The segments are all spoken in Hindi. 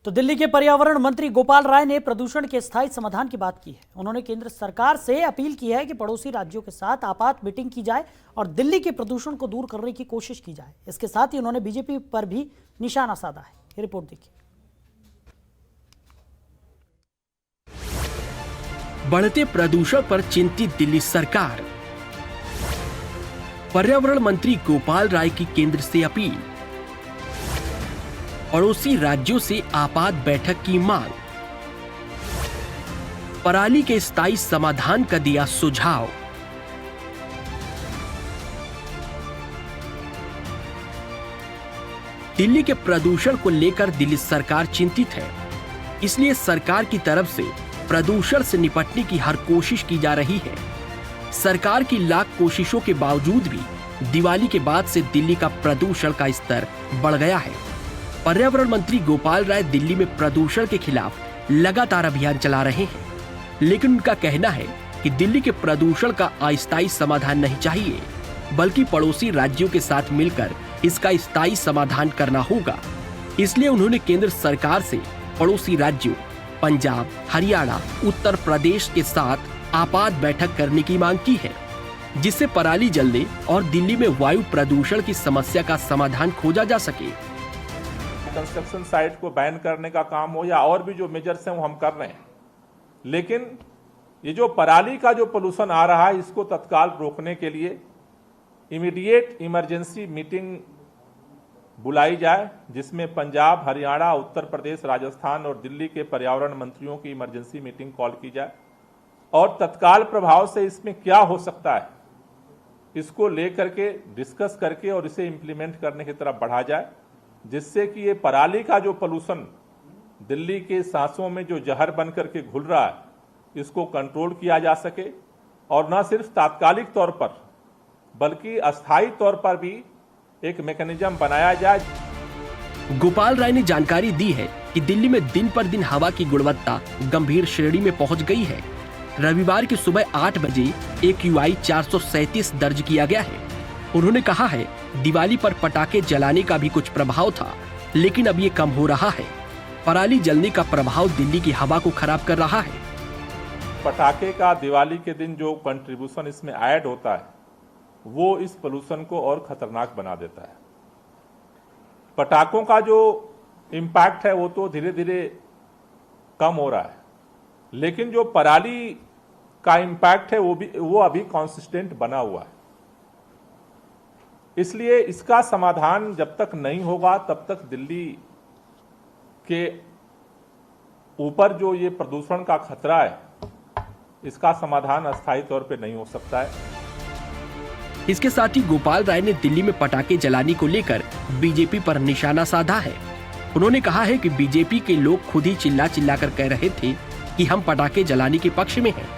तो दिल्ली के पर्यावरण मंत्री गोपाल राय ने प्रदूषण के स्थायी समाधान की बात की है। उन्होंने केंद्र सरकार से अपील की है कि पड़ोसी राज्यों के साथ आपात मीटिंग की जाए और दिल्ली के प्रदूषण को दूर करने की कोशिश की जाए। इसके साथ ही उन्होंने बीजेपी पर भी निशाना साधा है। ये रिपोर्ट देखिए। बढ़ते प्रदूषण पर चिंतित दिल्ली सरकार। पर्यावरण मंत्री गोपाल राय की केंद्र से अपील। पड़ोसी राज्यों से आपात बैठक की मांग। पराली के स्थायी समाधान का दिया सुझाव। दिल्ली के प्रदूषण को लेकर दिल्ली सरकार चिंतित है, इसलिए सरकार की तरफ से प्रदूषण से निपटने की हर कोशिश की जा रही है। सरकार की लाख कोशिशों के बावजूद भी दिवाली के बाद से दिल्ली का प्रदूषण का स्तर बढ़ गया है। पर्यावरण मंत्री गोपाल राय दिल्ली में प्रदूषण के खिलाफ लगातार अभियान चला रहे हैं, लेकिन उनका कहना है कि दिल्ली के प्रदूषण का अस्थायी समाधान नहीं चाहिए, बल्कि पड़ोसी राज्यों के साथ मिलकर इसका स्थायी समाधान करना होगा। इसलिए उन्होंने केंद्र सरकार से पड़ोसी राज्यों पंजाब, हरियाणा, उत्तर प्रदेश के साथ आपात बैठक करने की मांग की है, जिससे पराली जलने और दिल्ली में वायु प्रदूषण की समस्या का समाधान खोजा जा सके। कंस्ट्रक्शन साइट को बैन करने का काम हो या और भी जो मेजर्स हैं वो हम कर रहे हैं, लेकिन ये जो पराली का जो पोल्यूशन आ रहा है इसको तत्काल रोकने के लिए इमीडिएट इमरजेंसी मीटिंग बुलाई जाए, जिसमें पंजाब, हरियाणा, उत्तर प्रदेश, राजस्थान और दिल्ली के पर्यावरण मंत्रियों की इमरजेंसी मीटिंग कॉल की जाए और तत्काल प्रभाव से इसमें क्या हो सकता है इसको लेकर के डिस्कस करके और इसे इम्प्लीमेंट करने की तरफ बढ़ा जाए, जिससे कि ये पराली का जो पोल्यूशन दिल्ली के सांसों में जो जहर बन करके घुल रहा है इसको कंट्रोल किया जा सके और न सिर्फ तात्कालिक तौर पर बल्कि अस्थायी तौर पर भी एक मैकेनिज्म बनाया जाए। गोपाल राय ने जानकारी दी है कि दिल्ली में दिन पर दिन हवा की गुणवत्ता गंभीर श्रेणी में पहुंच गई है। रविवार की सुबह 8 बजे AQI 437 दर्ज किया गया है। उन्होंने कहा है दिवाली पर पटाखे जलाने का भी कुछ प्रभाव था, लेकिन अब ये कम हो रहा है। पराली जलने का प्रभाव दिल्ली की हवा को खराब कर रहा है। पटाखे का दिवाली के दिन जो कंट्रीब्यूशन इसमें ऐड होता है वो इस पोल्यूशन को और खतरनाक बना देता है। पटाखों का जो इम्पैक्ट है वो तो धीरे धीरे कम हो रहा है, लेकिन जो पराली का इम्पैक्ट है वो अभी कॉन्सिस्टेंट बना हुआ है। इसलिए इसका समाधान जब तक नहीं होगा तब तक दिल्ली के ऊपर जो ये प्रदूषण का खतरा है इसका समाधान अस्थायी तौर पे नहीं हो सकता है। इसके साथ ही गोपाल राय ने दिल्ली में पटाखे जलाने को लेकर बीजेपी पर निशाना साधा है। उन्होंने कहा है कि बीजेपी के लोग खुद ही चिल्ला चिल्ला कर कह रहे थे कि हम पटाखे जलाने के पक्ष में हैं।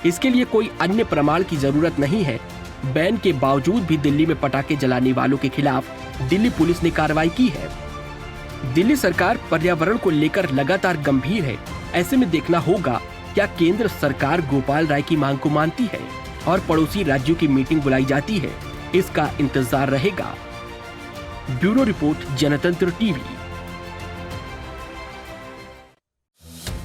इसके लिए कोई अन्य प्रमाण की जरूरत नहीं है। बैन के बावजूद भी दिल्ली में पटाखे जलाने वालों के खिलाफ दिल्ली पुलिस ने कार्रवाई की है। दिल्ली सरकार पर्यावरण को लेकर लगातार गंभीर है। ऐसे में देखना होगा क्या केंद्र सरकार गोपाल राय की मांग को मानती है और पड़ोसी राज्यों की मीटिंग बुलाई जाती है। इसका इंतजार रहेगा। Bureau report, Janatantra TV.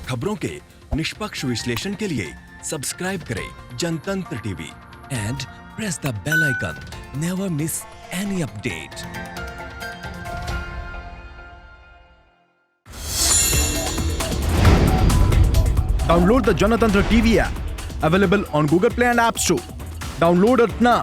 खबरों के निष्पक्ष विश्लेषण के लिए सब्सक्राइब करें Janatantra TV and press the bell icon. Never miss any update. Download the Janatantra TV app, available on Google Play and App Store. Download it now.